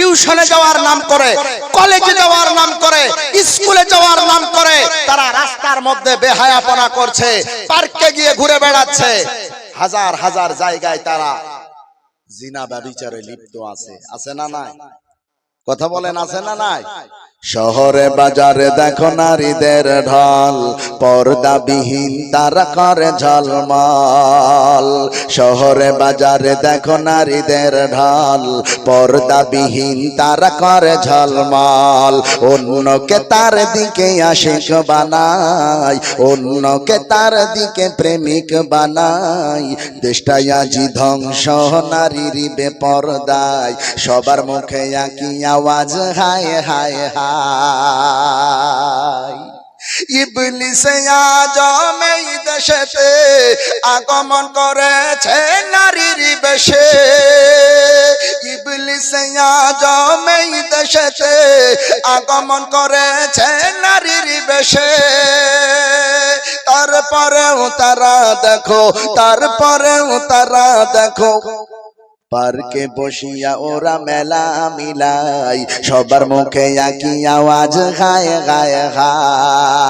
টিউশনে যাওয়ার নাম করে, কলেজে যাওয়ার নাম করে, স্কুলে যাওয়ার নাম করে তারা রাস্তার মধ্যে বেহায়াপনা করছে, পার্কে গিয়ে ঘুরে বেড়াচ্ছে। হাজার হাজার জায়গায় তারা জিনা ব্যভিচারে লিপ্ত আছে। আছে না নাই? কথা বলেন, আছে না নাই? শহরে বাজারে দেখো নারীদের ঢল, পর্দাবিহীন তারা করে ঝলমল। শহরে বাজারে দেখো নারীদের ঢল, পর্দাবিহীন তারা করে ঝলমল। অন্যকে তার দিকে আশিক বানাই, অন্যকে তার দিকে প্রেমিক বানাই। দেশটাই আজি ধ্বংস নারীর বেপরদায়, সবার মুখে একই আওয়াজ হায় হায় হায়। ইবলিস আজম এই দেশেতে আগমন করেছে নারীর বেশে, ইবলিস আজম এই দেশেতে আগমন করেছে নারীর বেশে। তারপরেও তারা দেখো, তারপরেও তারা দেখো পার্কে বসিয়া ওরা মেলা মিলাই, সবার মুখে একই আওয়াজ হায় হায় হায়।